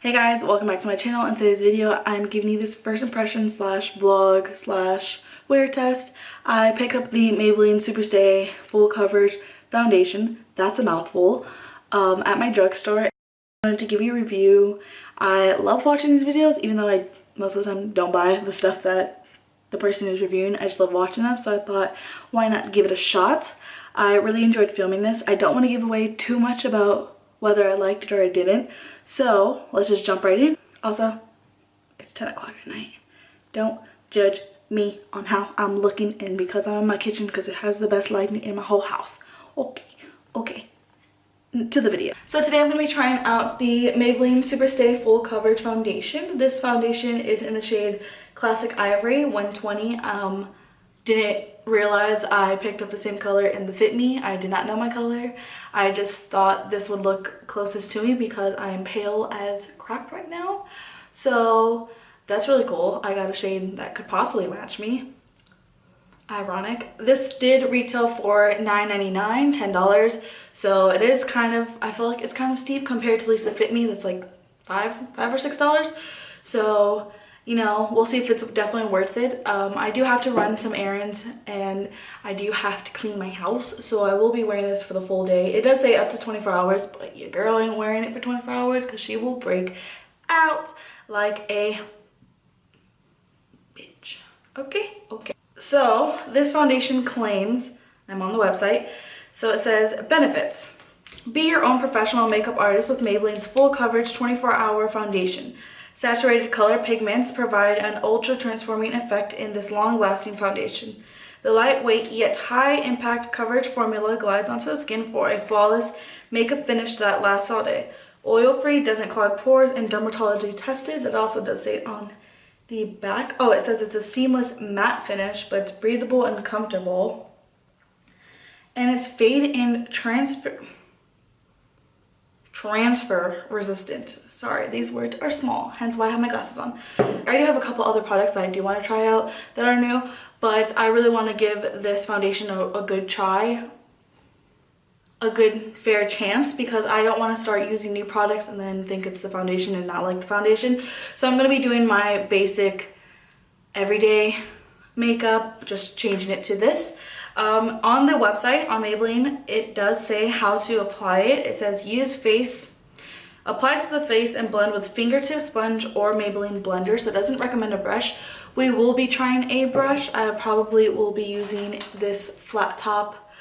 Hey guys, welcome back to my channel. In today's video, I'm giving you this first impression slash vlog slash wear test. I picked up the Maybelline Superstay Full Coverage Foundation. That's a mouthful. At my drugstore. I wanted to give you a review. I love watching these videos, even though I most of the time don't buy the stuff that the person is reviewing. I just love watching them, so I thought, why not give it a shot? I really enjoyed filming this. I don't want to give away too much about whether I liked it or I didn't. So let's just jump right in. Also, it's 10 o'clock at night. Don't judge me on how I'm looking and because I'm in my kitchen because it has the best lighting in my whole house. Okay. To the video. So today I'm going to be trying out the Maybelline Superstay Full Coverage Foundation. This foundation is in the shade Classic Ivory 120. Didn't realize I picked up the same color in the Fit Me. I did not know my color. I just thought this would look closest to me because I am pale as crap right now. So that's really cool. I got a shade that could possibly match me. Ironic. This did retail for $9.99, $10. So it is kind of, I feel like it's kind of steep compared to at least the Fit Me that's like $5 or $6. So, you know, we'll see if it's definitely worth it. I do have to run some errands and I do have to clean my house, so I will be wearing this for the full day. It does say up to 24 hours, but your girl ain't wearing it for 24 hours because she will break out like a bitch. Okay. So this foundation claims, I'm on the website, so it says benefits. Be your own professional makeup artist with Maybelline's full coverage 24-hour foundation. Saturated color pigments provide an ultra transforming effect in this long-lasting foundation. The lightweight yet high-impact coverage formula glides onto the skin for a flawless makeup finish that lasts all day. Oil-free, doesn't clog pores, and dermatology tested. That also does say it on the back. Oh, it says it's a seamless matte finish, but it's breathable and comfortable. And it's fade and transfer resistant. Sorry, these words are small, hence why I have my glasses on. I already have a couple other products that I do want to try out that are new, but I really want to give this foundation a good try, a good fair chance, because I don't want to start using new products and then think it's the foundation and not like the foundation. So I'm going to be doing my basic everyday makeup, just changing it to this. On the website, on Maybelline, it does say how to apply it. It says apply to the face and blend with fingertip sponge or Maybelline blender. So it doesn't recommend a brush. We will be trying a brush. I probably will be using this flat top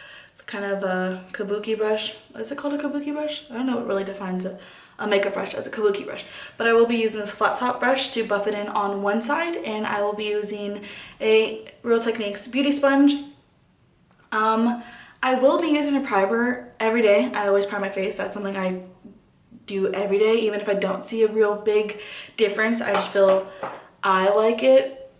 kind of a kabuki brush. Is it called a kabuki brush? I don't know what really defines a makeup brush as a kabuki brush, but I will be using this flat top brush to buff it in on one side, and I will be using a Real Techniques beauty sponge. I will be using a primer every day. I always prime my face. That's something I do every day, even if I don't see a real big difference. I just feel I like it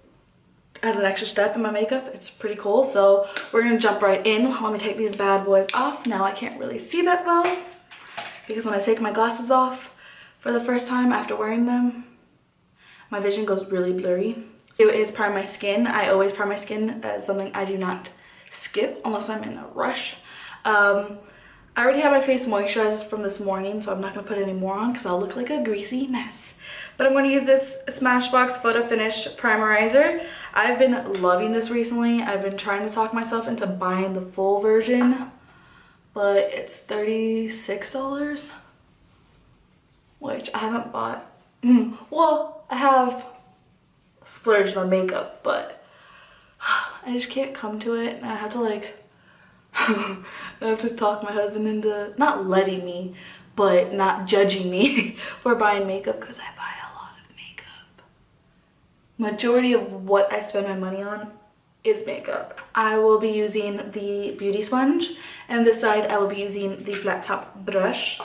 as an extra step in my makeup. It's pretty cool. So we're gonna jump right in. Let me take these bad boys off. Now I can't really see that well because when I take my glasses off for the first time after wearing them, my vision goes really blurry. It is prime my skin. I always prime my skin. As something I do not skip unless I'm in a rush. I already have my face moisturized from this morning, so I'm not going to put any more on because I'll look like a greasy mess. But I'm going to use this Smashbox Photo Finish Primerizer. I've been loving this recently. I've been trying to talk myself into buying the full version, but it's $36, which I haven't bought. Well, I have splurged on makeup, but I just can't come to it, and I have to like I have to talk my husband into not letting me, but not judging me for buying makeup, because I buy a lot of makeup. Majority of what I spend my money on is makeup. I will be using the beauty sponge, and this side I will be using the flat top brush.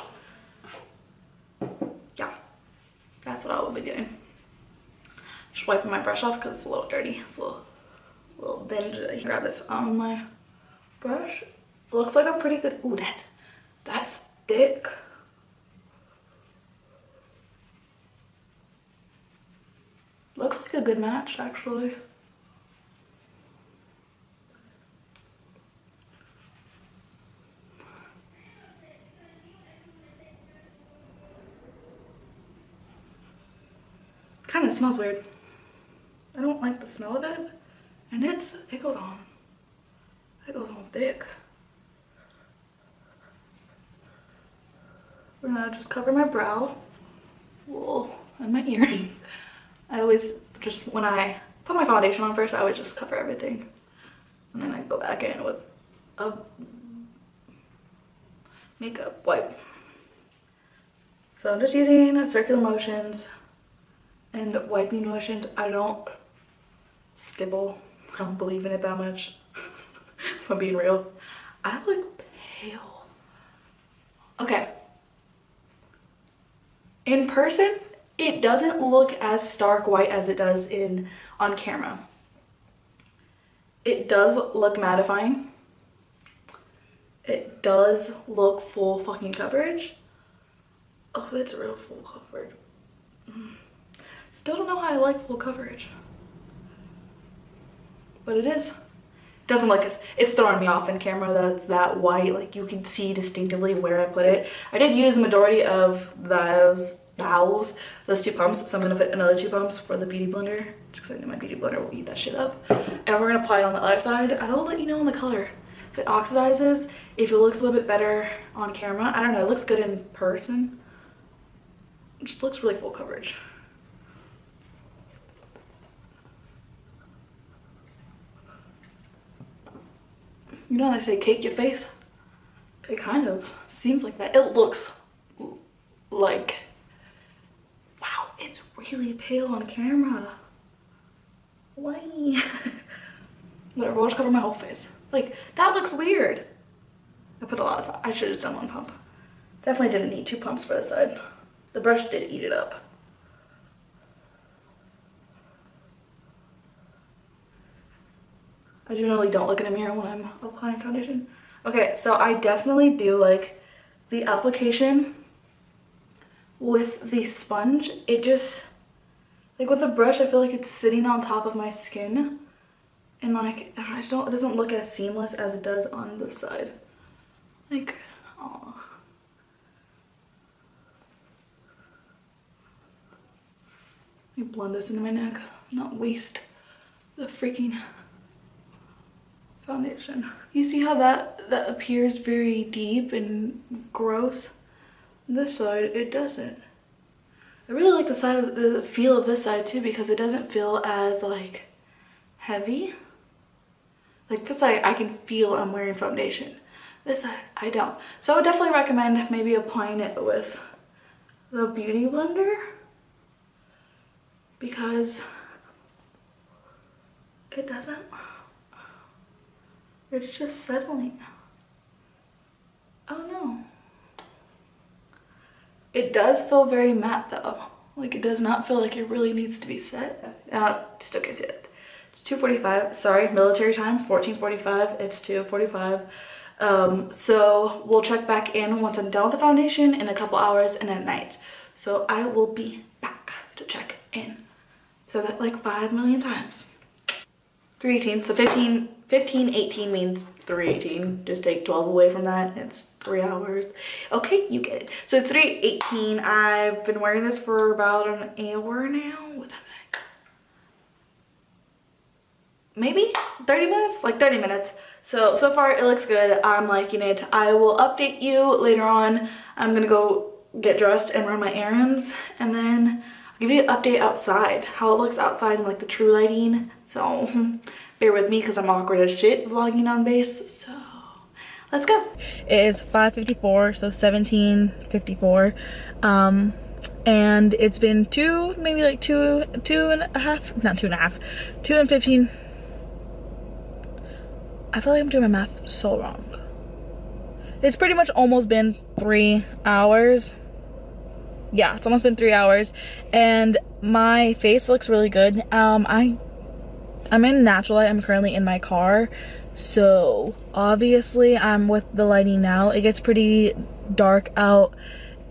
Yeah, that's what I will be doing. Just wiping my brush off because it's a little dirty. It's a little binge. Grab this on my brush. Looks like a pretty good. Ooh, that's thick. Looks like a good match, actually. kind of smells weird. I don't like the smell of it. And it goes on. It goes on thick. We're gonna just cover my brow. Whoa, and my ear. I always just, when I put my foundation on first, I always just cover everything. And then I go back in with a makeup wipe. So I'm just using circular motions and wiping motions. I don't stipple. I don't believe in it that much. If I'm being real. I look pale. Okay. In person, it doesn't look as stark white as it does on camera. It does look mattifying. It does look full fucking coverage. Oh, it's real full coverage. Still don't know how I like full coverage. But it is. It doesn't look as, it's throwing me off in camera that it's that white. Like you can see distinctively where I put it. I did use the majority of those two pumps. So I'm gonna put another 2 pumps for the beauty blender. Just because I know my beauty blender will eat that shit up. And we're gonna apply it on the other side. I will let you know in the color. If it oxidizes, if it looks a little bit better on camera. I don't know, it looks good in person. It just looks really full coverage. You know, they say cake your face. It kind of seems like that. It looks like, wow, it's really pale on camera. Why? Whatever, we'll just cover my whole face. Like, that looks weird. I put a lot of, I should have done 1 pump. Definitely didn't need 2 pumps for this side. The brush did eat it up. I generally don't look in a mirror when I'm applying foundation. Okay, so I definitely do like the application with the sponge. It just, like with the brush, I feel like it's sitting on top of my skin. And like, it doesn't look as seamless as it does on the side. Like, aw. Let me blend this into my neck, not waste the freaking foundation. You see how that appears very deep and gross? This side, it doesn't. I really like the feel of this side too, because it doesn't feel as like heavy. Like this side, I can feel I'm wearing foundation. This side, I don't. So I would definitely recommend maybe applying it with the beauty blender, because it doesn't, it's just settling. Oh no. It does feel very matte though. Like it does not feel like it really needs to be set. Still can't see it. It's 2:45, sorry, military time, 14:45, it's 2:45. So we'll check back in once I'm done with the foundation in a couple hours and at night. So I will be back to check in. So that like 5 million times. 318, so 15:18 means 3:18. Just take 12 away from that, it's 3 hours. Okay, you get it. So it's 3:18. I've been wearing this for about an hour now. What time is it? Maybe 30 minutes? Like 30 minutes. So far it looks good. I'm liking it. I will update you later on. I'm gonna go get dressed and run my errands, and then I'll give you an update outside, how it looks outside in like the true lighting. So bear with me because I'm awkward as shit vlogging on base. So let's go. It is 5:54, so 17:54. And it's been maybe like two and a half, not 2.5, 2:15. I feel like I'm doing my math so wrong. It's pretty much almost been 3 hours. Yeah, it's almost been 3 hours, and my face looks really good. I'm in natural light. I'm currently in my car, so obviously I'm with the lighting now. It gets pretty dark out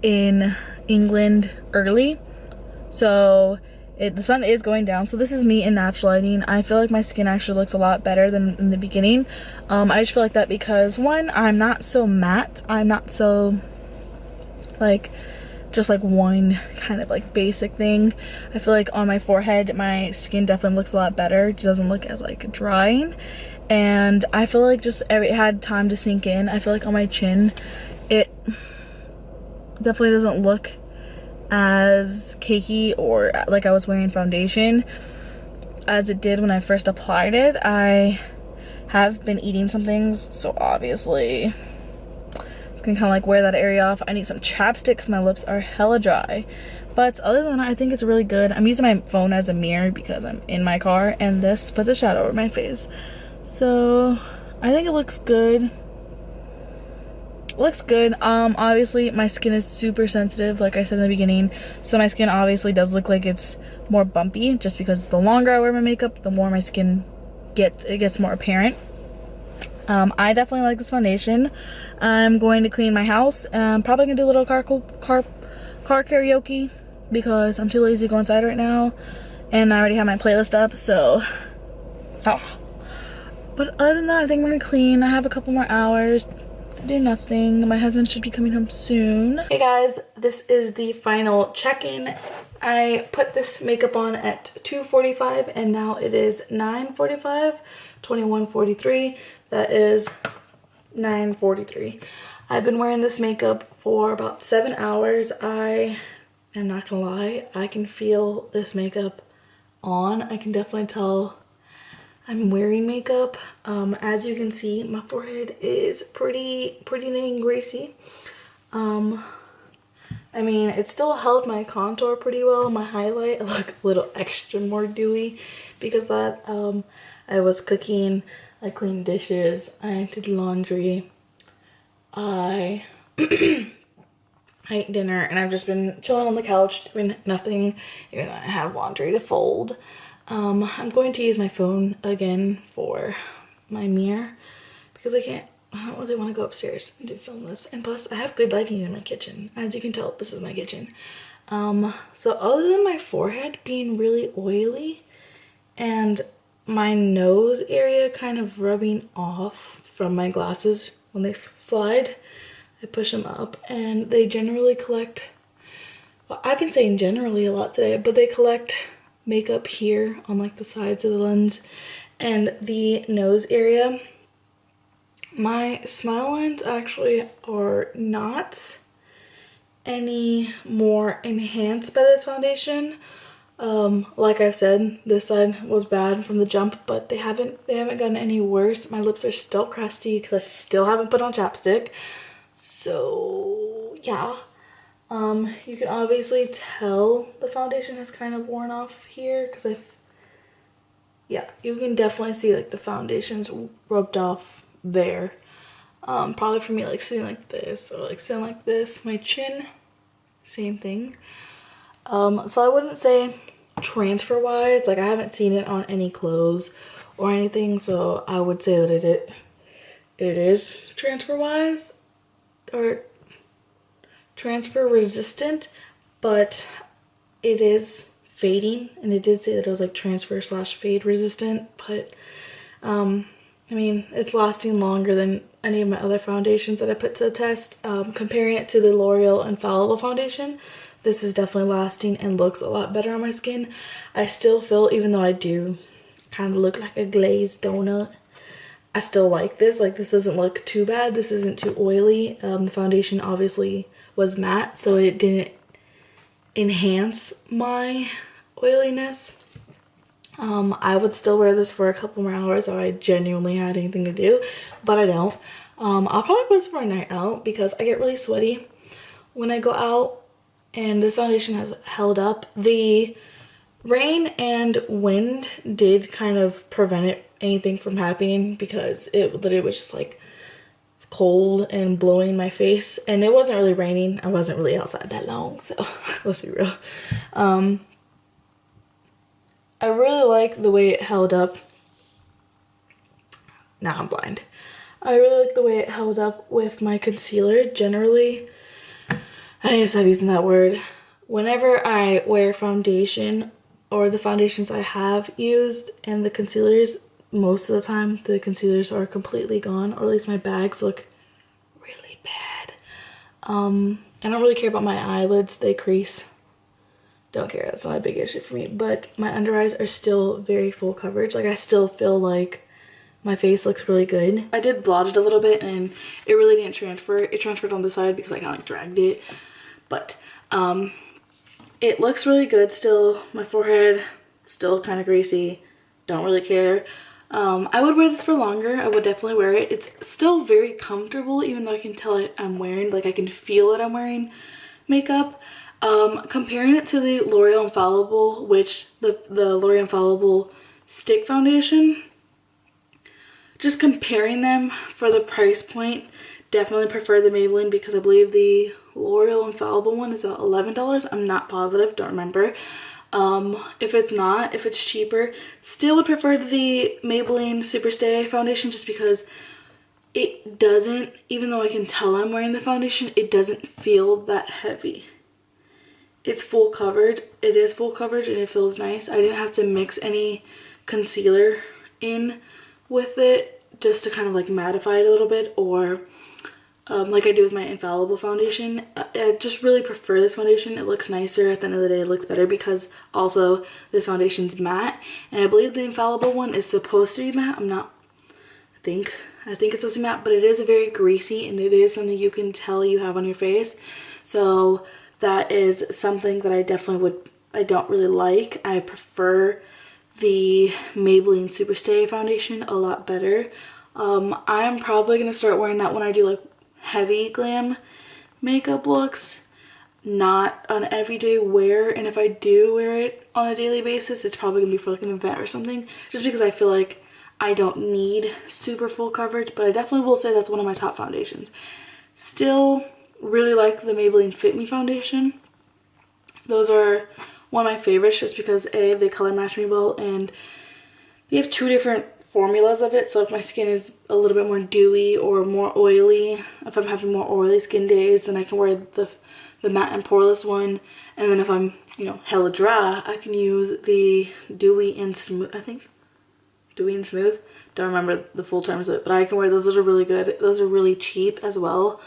in England early, so the sun is going down. So this is me in natural lighting. I feel like my skin actually looks a lot better than in the beginning. I just feel like that because, one, I'm not so matte. I'm not so like just like one kind of like basic thing. I feel like on my forehead my skin definitely looks a lot better. It doesn't look as like drying, and I feel like just it had time to sink in. I feel like on my chin it definitely doesn't look as cakey or like I was wearing foundation as it did when I first applied it. I have been eating some things, so obviously can kind of like wear that area off. I need some chapstick because my lips are hella dry, but other than that I think it's really good. I'm using my phone as a mirror because I'm in my car, and this puts a shadow over my face, so I think it looks good. Obviously my skin is super sensitive, like I said in the beginning, so my skin obviously does look like it's more bumpy just because the longer I wear my makeup, the more my skin gets more apparent. I definitely like this foundation. I'm going to clean my house. I'm probably gonna do a little car karaoke because I'm too lazy to go inside right now, and I already have my playlist up, so but other than that I think I'm gonna clean. I have a couple more hours to do nothing. My husband should be coming home soon. Hey guys, this is the final check-in. I put this makeup on at 2:45 and now it is 9:45, 21:43. That is 9:43. I've been wearing this makeup for about 7 hours. I am not gonna lie, I can feel this makeup on. I can definitely tell I'm wearing makeup. As you can see, my forehead is pretty dang greasy. I mean, it still held my contour pretty well. My highlight looked a little extra more dewy because that I was cooking, I cleaned dishes, I did laundry, I ate dinner, and I've just been chilling on the couch doing nothing, even though I have laundry to fold. I'm going to use my phone again for my mirror because I don't really want to go upstairs and to film this, and plus I have good lighting in my kitchen. As you can tell, this is my kitchen. So other than my forehead being really oily and my nose area kind of rubbing off from my glasses when they slide, I push them up and they generally collect, well, I've been saying generally a lot today, but they collect makeup here on like the sides of the lens and the nose area. My smile lines actually are not any more enhanced by this foundation. Like I said, this side was bad from the jump, but they haven't gotten any worse. My lips are still crusty because I still haven't put on chapstick. So yeah, you can obviously tell the foundation has kind of worn off here because yeah, you can definitely see like the foundation's rubbed off there. Probably for me like sitting like this or like sitting like this. My chin, same thing. So I wouldn't say transfer wise, like I haven't seen it on any clothes or anything, so I would say that it is transfer wise or transfer resistant, but it is fading, and it did say that it was like transfer / fade resistant, but I mean, it's lasting longer than any of my other foundations that I put to the test. Comparing it to the L'Oreal Infallible foundation, this is definitely lasting and looks a lot better on my skin. I still feel, even though I do kind of look like a glazed donut, I still like this. Like, this doesn't look too bad. This isn't too oily. The foundation obviously was matte, so it didn't enhance my oiliness. I would still wear this for a couple more hours if I genuinely had anything to do, but I don't. I'll probably put this for a night out because I get really sweaty when I go out, and this foundation has held up. The rain and wind did kind of prevent anything from happening because it literally was just like cold and blowing my face, and it wasn't really raining. I wasn't really outside that long, so let's be real. I really like the way it held up. Now I'm blind. I really like the way it held up with my concealer. Generally, I need to stop using that word. Whenever I wear foundation, or the foundations I have used and the concealers, most of the time the concealers are completely gone, or at least my bags look really bad. I don't really care about my eyelids. They crease. Don't care. That's not a big issue for me. But my under eyes are still very full coverage. Like, I still feel like my face looks really good. I did blot it a little bit and it really didn't transfer. It transferred on the side because I kind of like dragged it. But it looks really good still. My forehead still kind of greasy. Don't really care. I would wear this for longer. I would definitely wear it. It's still very comfortable even though I can tell I'm wearing, like I can feel that I'm wearing makeup. Comparing it to the L'Oreal Infallible, which the L'Oreal Infallible stick foundation, just comparing them for the price point, definitely prefer the Maybelline because I believe the L'Oreal Infallible one is about $11. I'm not positive, don't remember. If it's cheaper, still would prefer the Maybelline Superstay foundation just because it doesn't, even though I can tell I'm wearing the foundation, it doesn't feel that heavy. It's full coverage. It is full coverage and it feels nice. I didn't have to mix any concealer in with it just to kind of like mattify it a little bit, or like I do with my Infallible foundation. I just really prefer this foundation. It looks nicer. At the end of the day, it looks better because also this foundation's matte, and I believe the Infallible one is supposed to be matte. I think it's supposed to be matte, but it is very greasy and it is something you can tell you have on your face. So that is something that I don't really like. I prefer the Maybelline Superstay foundation a lot better. I'm probably gonna start wearing that when I do like heavy glam makeup looks, not an everyday wear, and if I do wear it on a daily basis, it's probably gonna be for like an event or something, just because I feel like I don't need super full coverage. But I definitely will say that's one of my top foundations. Still really like the Maybelline Fit Me foundation. Those are one of my favorites just because they color match me well, and they have two different formulas of it. So if my skin is a little bit more dewy or more oily, if I'm having more oily skin days, then I can wear the matte and poreless one. And then if I'm, you know, hella dry, I can use the dewy and smooth, I think. Dewy and smooth. Don't remember the full terms of it, but I can wear those. Those are really good. Those are really cheap as well.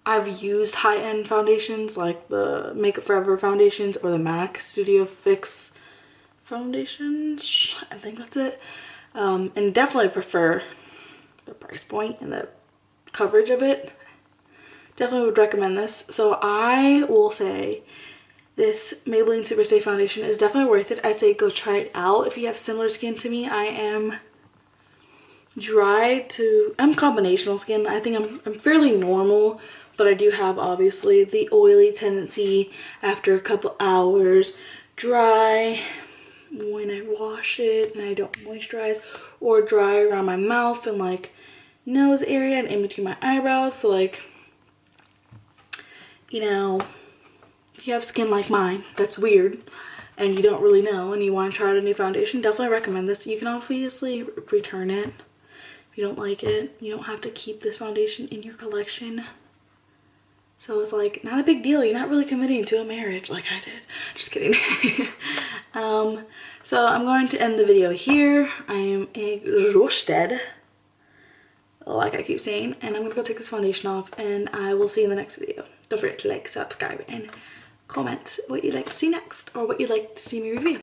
I've used high-end foundations like the Makeup Forever foundations or the MAC Studio Fix foundations. I think that's it. And definitely prefer the price point and the coverage of it. Definitely would recommend this. So I will say this Maybelline Superstay foundation is definitely worth it. I'd say go try it out if you have similar skin to me. I am I'm combinational skin. I think I'm fairly normal, but I do have obviously the oily tendency after a couple hours, dry when I wash it and I don't moisturize, or dry around my mouth and like nose area and in between my eyebrows. So like, you know, if you have skin like mine that's weird and you don't really know and you want to try out a new foundation, definitely recommend this. You can obviously return it if you don't like it. You don't have to keep this foundation in your collection. So it's like not a big deal. You're not really committing to a marriage like I did. Just kidding. So I'm going to end the video here. I am exhausted, like I keep saying, and I'm gonna go take this foundation off, and I will see you in the next video. Don't forget to like, subscribe, and comment what you'd like to see next or what you'd like to see me review.